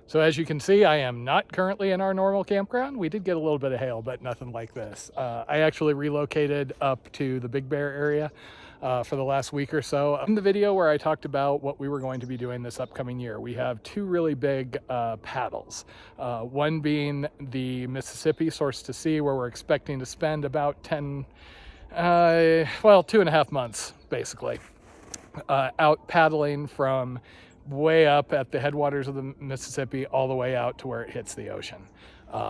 So as you can see, I am not currently in our normal campground. We did get a little bit of hail, but nothing like this. I actually relocated up to the Big Bear area for the last week or so. In the video where I talked about what we were going to be doing this upcoming year, we have two really big paddles. One being the Mississippi source to sea, where we're expecting to spend about 2.5 months basically out paddling from way up at the headwaters of the Mississippi all the way out to where it hits the ocean.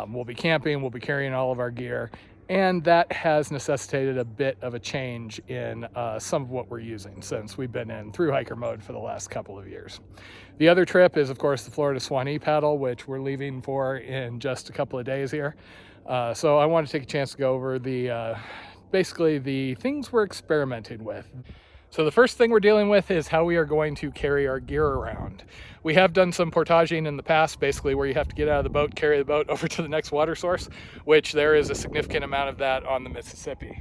We'll be camping, we'll be carrying all of our gear, and that has necessitated a bit of a change in some of what we're using since we've been in through hiker mode for the last couple of years. The other trip is, of course, the Florida Swanee paddle, which we're leaving for in just a couple of days here. So I want to take a chance to go over basically the things we're experimenting with. So the first thing we're dealing with is how we are going to carry our gear around. We have done some portaging in the past, basically where you have to get out of the boat, carry the boat over to the next water source, which there is a significant amount of that on the Mississippi.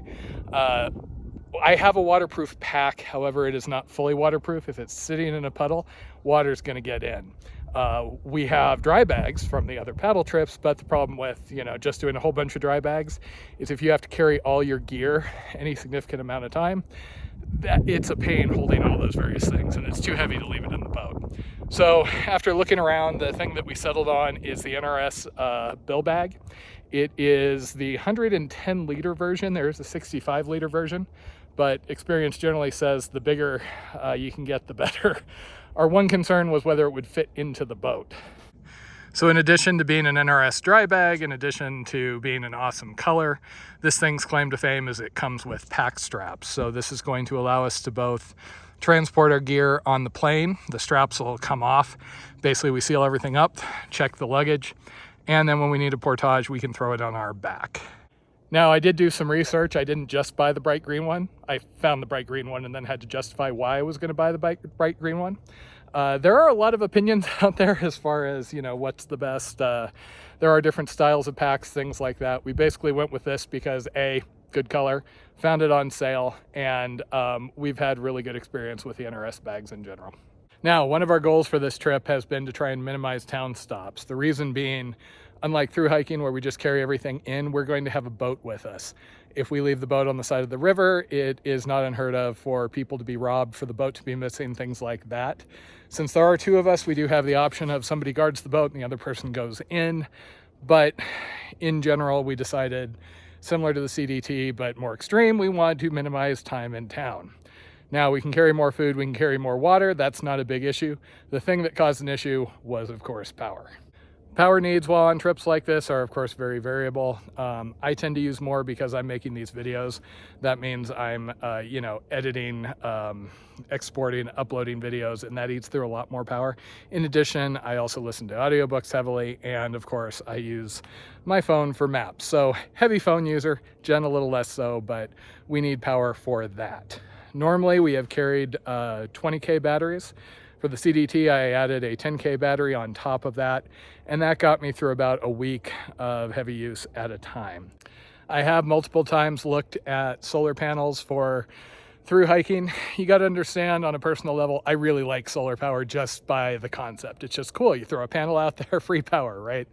I have a waterproof pack, however, it is not fully waterproof. If it's sitting in a puddle, water's gonna get in. We have dry bags from the other paddle trips, but the problem with, just doing a whole bunch of dry bags is if you have to carry all your gear any significant amount of time, it's a pain holding all those various things, and it's too heavy to leave it in the boat. So after looking around, the thing that we settled on is the NRS bill bag. It is the 110 liter version. There's a 65 liter version, but experience generally says the bigger you can get, the better. Our one concern was whether it would fit into the boat. So in addition to being an NRS dry bag, in addition to being an awesome color, this thing's claim to fame is it comes with pack straps. So this is going to allow us to both transport our gear on the plane. The straps will come off. Basically, we seal everything up, check the luggage, and then when we need a portage, we can throw it on our back. Now, I did do some research. I didn't just buy the bright green one. I found the bright green one and then had to justify why I was going to buy the bright green one. There are a lot of opinions out there as far as, what's the best. There are different styles of packs, things like that. We basically went with this because A, good color, found it on sale, and we've had really good experience with the NRS bags in general. Now, one of our goals for this trip has been to try and minimize town stops. The reason being, unlike through hiking where we just carry everything in, we're going to have a boat with us. If we leave the boat on the side of the river, it is not unheard of for people to be robbed, for the boat to be missing, things like that. Since there are two of us, we do have the option of somebody guards the boat and the other person goes in. But in general, we decided, similar to the CDT, but more extreme, we wanted to minimize time in town. Now, we can carry more food, we can carry more water. That's not a big issue. The thing that caused an issue was, of course, power. Power needs while on trips like this are, of course, very variable. I tend to use more because I'm making these videos. That means I'm, editing, exporting, uploading videos, and that eats through a lot more power. In addition, I also listen to audiobooks heavily, and of course, I use my phone for maps. So, heavy phone user, Jen a little less so, but we need power for that. Normally, we have carried 20K batteries. For the CDT, I added a 10K battery on top of that, and that got me through about a week of heavy use at a time. I have multiple times looked at solar panels for through hiking. You got to understand, on a personal level, I really like solar power just by the concept. It's just cool. You throw a panel out there, free power, right?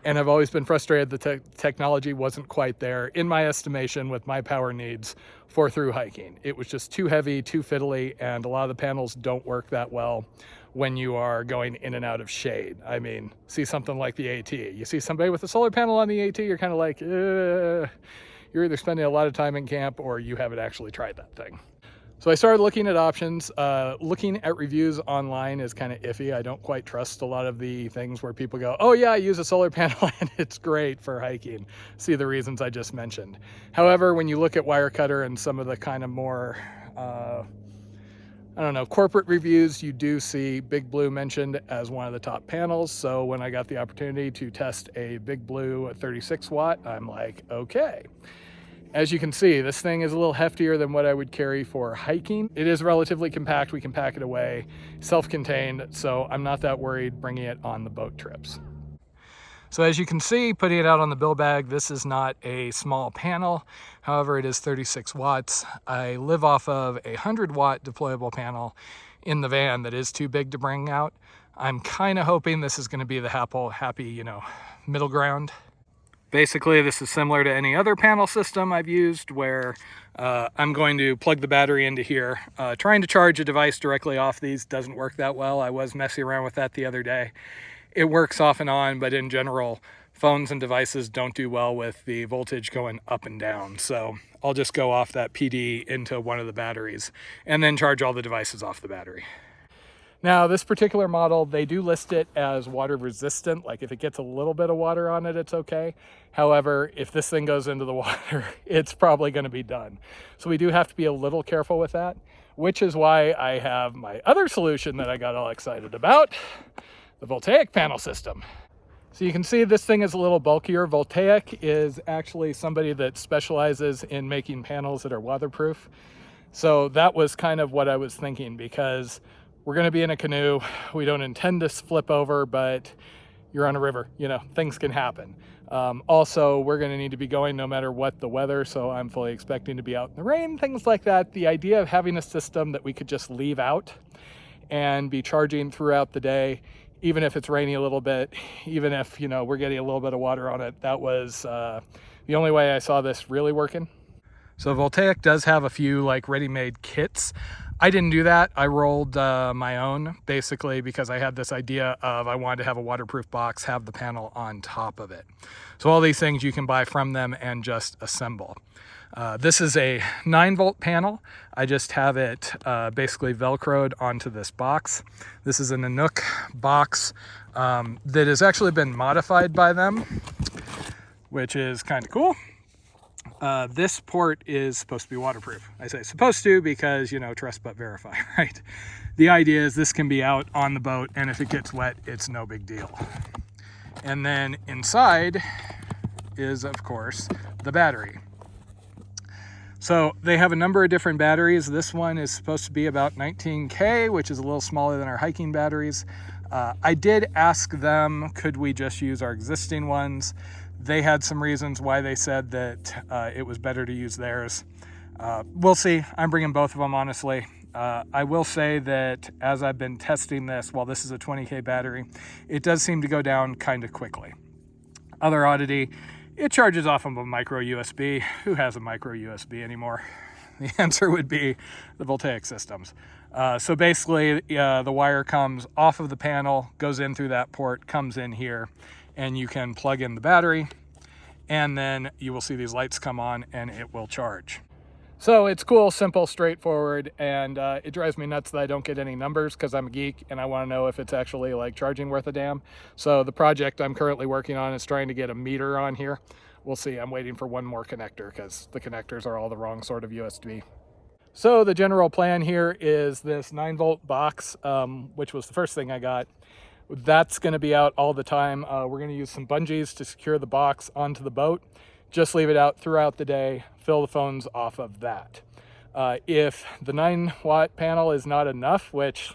And I've always been frustrated the technology wasn't quite there, in my estimation, with my power needs for through hiking. It was just too heavy, too fiddly, and a lot of the panels don't work that well when you are going in and out of shade. I mean, see something like the AT. You see somebody with a solar panel on the AT, you're kind of like, you're either spending a lot of time in camp or you haven't actually tried that thing. So I started looking at options. Looking at reviews online is kind of iffy. I don't quite trust a lot of the things where people go, oh yeah, I use a solar panel and it's great for hiking. See the reasons I just mentioned. However, when you look at Wirecutter and some of the kind of more, corporate reviews, you do see BigBlue mentioned as one of the top panels. So when I got the opportunity to test a BigBlue 36 watt, I'm like, okay. As you can see, this thing is a little heftier than what I would carry for hiking. It is relatively compact. We can pack it away, self-contained, so I'm not that worried bringing it on the boat trips. So as you can see, putting it out on the bill bag, this is not a small panel. However, it is 36 watts. I live off of a 100 watt deployable panel in the van that is too big to bring out. I'm kind of hoping this is going to be the happy, you know, middle ground. Basically, this is similar to any other panel system I've used where I'm going to plug the battery into here. Trying to charge a device directly off these doesn't work that well. I was messing around with that the other day. It works off and on, but in general, phones and devices don't do well with the voltage going up and down. So I'll just go off that PD into one of the batteries and then charge all the devices off the battery. Now, this particular model, they do list it as water resistant. Like if it gets a little bit of water on it, it's okay. However, if this thing goes into the water, it's probably going to be done. So we do have to be a little careful with that, which is why I have my other solution that I got all excited about, the Voltaic panel system. So you can see this thing is a little bulkier. Voltaic is actually somebody that specializes in making panels that are waterproof. So that was kind of what I was thinking, because we're going to be in a canoe. We don't intend to flip over, but you're on a river, you know, things can happen. Also, we're going to need to be going no matter what the weather, so I'm fully expecting to be out in the rain, things like that. The idea of having a system that we could just leave out and be charging throughout the day, even if it's raining a little bit, even if, you know, we're getting a little bit of water on it, that was the only way I saw this really working. So Voltaic does have a few like ready-made kits. I didn't do that. I rolled my own, basically because I had this idea of I wanted to have a waterproof box, have the panel on top of it. So all these things you can buy from them and just assemble. This is a 9-volt panel. I just have it basically Velcroed onto this box. This is a Nanook box that has actually been modified by them, which is kind of cool. This port is supposed to be waterproof. I say supposed to because, you know, trust but verify, right? The idea is this can be out on the boat, and if it gets wet, it's no big deal. And then inside is, of course, the battery. So they have a number of different batteries. This one is supposed to be about 19K, which is a little smaller than our hiking batteries. I did ask them, could we just use our existing ones? They had some reasons why they said that it was better to use theirs. We'll see. I'm bringing both of them, honestly. I will say that as I've been testing this, while this is a 20K battery, it does seem to go down kind of quickly. Other oddity, it charges off of a micro USB. Who has a micro USB anymore? The answer would be the Voltaic systems. So basically, the wire comes off of the panel, goes in through that port, comes in here, and you can plug in the battery, and then you will see these lights come on and it will charge. So it's cool, simple, straightforward, and it drives me nuts that I don't get any numbers because I'm a geek and I want to know if it's actually like charging worth a damn. So the project I'm currently working on is trying to get a meter on here. We'll see. I'm waiting for one more connector because the connectors are all the wrong sort of USB. So the general plan here is this 9-volt box, which was the first thing I got. That's going to be out all the time. We're going to use some bungees to secure the box onto the boat. Just leave it out throughout the day, fill the phones off of that. If the 9-watt panel is not enough, which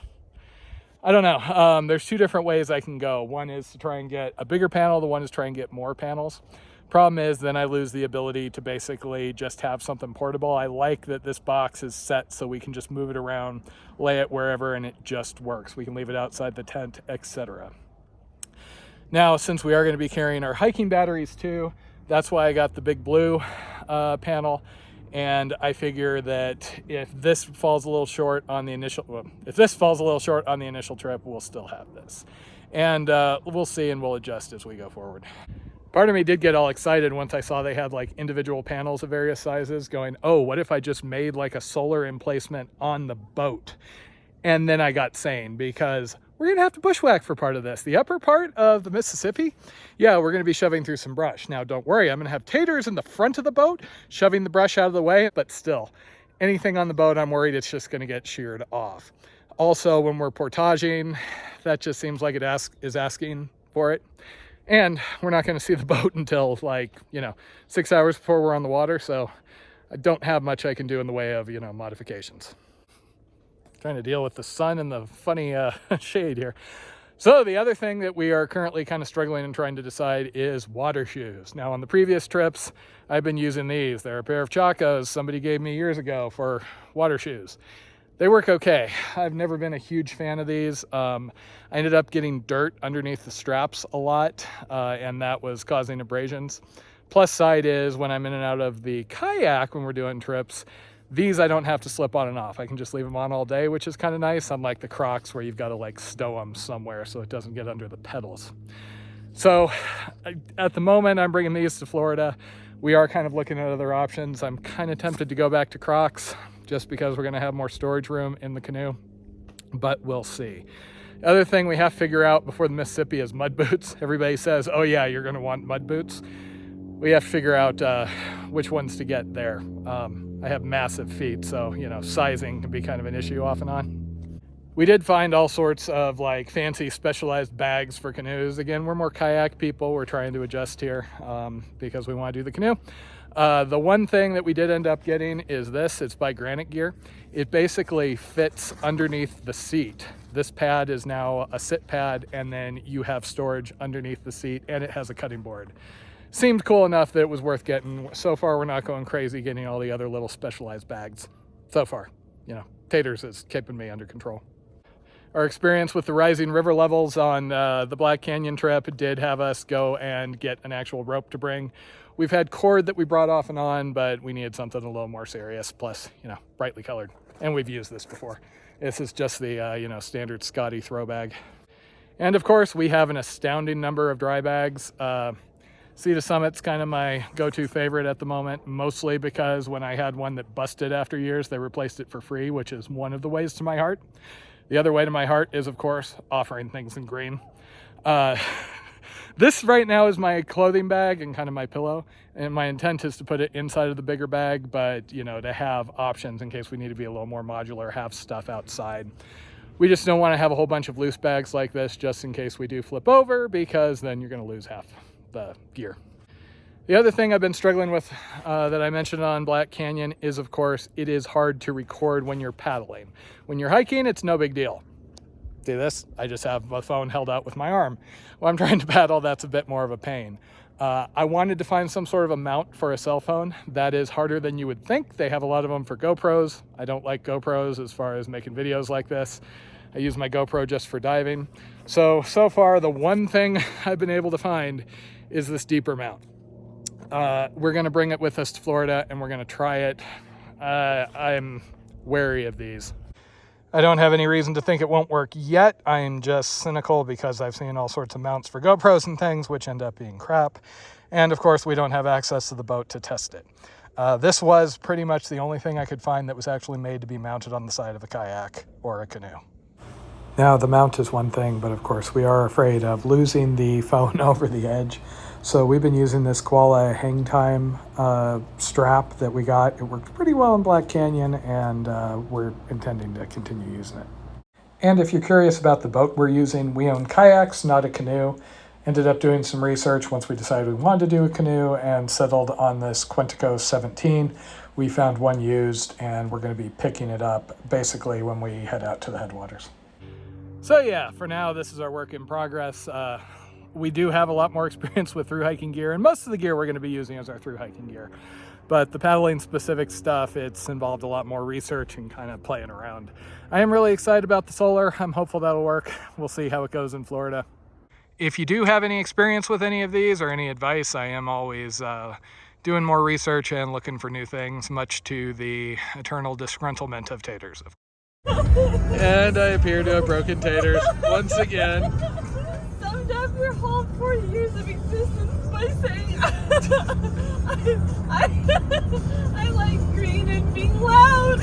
I don't know, there's two different ways I can go. One is to try and get a bigger panel, the one is try and get more panels. Problem is then I lose the ability to basically just have something portable. I like that this box is set so we can just move it around, lay it wherever, and it just works. We can leave it outside the tent, etc. Now, since we are going to be carrying our hiking batteries too, that's why I got the BigBlue panel. And I figure that if this falls a little short on the initial, trip, we'll still have this. And we'll see and we'll adjust as we go forward. Part of me did get all excited once I saw they had like individual panels of various sizes going, oh, what if I just made like a solar emplacement on the boat? And then I got sane because we're gonna have to bushwhack for part of this. The upper part of the Mississippi, yeah, we're gonna be shoving through some brush. Now, don't worry, I'm gonna have taters in the front of the boat, shoving the brush out of the way, but still, anything on the boat, I'm worried it's just gonna get sheared off. Also, when we're portaging, that just seems like it is asking for it. And we're not going to see the boat until 6 hours before we're on the water. So I don't have much I can do in the way of, modifications. Trying to deal with the sun and the funny shade here. So the other thing that we are currently kind of struggling and trying to decide is water shoes. Now on the previous trips, I've been using these. They're a pair of Chacos somebody gave me years ago for water shoes. They work okay. I've never been a huge fan of these. I ended up getting dirt underneath the straps a lot, and that was causing abrasions. Plus side is when I'm in and out of the kayak when we're doing trips, these I don't have to slip on and off. I can just leave them on all day, which is kind of nice, unlike the Crocs where you've got to like stow them somewhere so it doesn't get under the pedals. So at the moment, I'm bringing these to Florida. We are kind of looking at other options. I'm kind of tempted to go back to Crocs just because we're going to have more storage room in the canoe, but we'll see. The other thing we have to figure out before the Mississippi is mud boots. Everybody says, oh yeah, you're going to want mud boots. We have to figure out which ones to get there. I have massive feet, so sizing can be kind of an issue off and on. We did find all sorts of like fancy specialized bags for canoes. Again, we're more kayak people. We're trying to adjust here because we want to do the canoe. The one thing that we did end up getting is this. It's by Granite Gear. It basically fits underneath the seat. This pad is now a sit pad, and then you have storage underneath the seat, and it has a cutting board. Seemed cool enough that it was worth getting. So far, we're not going crazy getting all the other little specialized bags. So far, Taters is keeping me under control. Our experience with the rising river levels on the Black Canyon trip did have us go and get an actual rope to bring. We've had cord that we brought off and on, but we needed something a little more serious, plus, brightly colored. And we've used this before. This is just the, standard Scotty throw bag. And of course, we have an astounding number of dry bags. Sea to Summit's kind of my go-to favorite at the moment, mostly because when I had one that busted after years, they replaced it for free, which is one of the ways to my heart. The other way to my heart is, of course, offering things in green. This right now is my clothing bag and kind of my pillow. And my intent is to put it inside of the bigger bag, but, to have options in case we need to be a little more modular, have stuff outside. We just don't want to have a whole bunch of loose bags like this just in case we do flip over, because then you're going to lose half the gear. The other thing I've been struggling with that I mentioned on Black Canyon is, of course, it is hard to record when you're paddling. When you're hiking, it's no big deal. See this? I just have my phone held out with my arm. When I'm trying to paddle, that's a bit more of a pain. I wanted to find some sort of a mount for a cell phone. That is harder than you would think. They have a lot of them for GoPros. I don't like GoPros as far as making videos like this. I use my GoPro just for diving. So far, the one thing I've been able to find is this deeper mount. We're going to bring it with us to Florida and we're going to try it. I'm wary of these. I don't have any reason to think it won't work yet. I'm just cynical because I've seen all sorts of mounts for GoPros and things which end up being crap. And of course, we don't have access to the boat to test it. This was pretty much the only thing I could find that was actually made to be mounted on the side of a kayak or a canoe. Now, the mount is one thing, but of course we are afraid of losing the phone over the edge. So we've been using this Koala hang time strap that we got. It worked pretty well in Black Canyon, and we're intending to continue using it. And if you're curious about the boat we're using, we own kayaks, not a canoe. Ended up doing some research once we decided we wanted to do a canoe and settled on this Quintico 17. We found one used, and we're going to be picking it up basically when we head out to the headwaters. So yeah, for now, this is our work in progress. We do have a lot more experience with through hiking gear, and most of the gear we're going to be using is our through hiking gear. But the paddling specific stuff, it's involved a lot more research and kind of playing around. I am really excited about the solar. I'm hopeful that'll work. We'll see how it goes in Florida. If you do have any experience with any of these or any advice, I am always doing more research and looking for new things, much to the eternal disgruntlement of Taters. And I appear to have broken Taters once again. Summed up your whole 4 years of existence by saying I like green and being loud.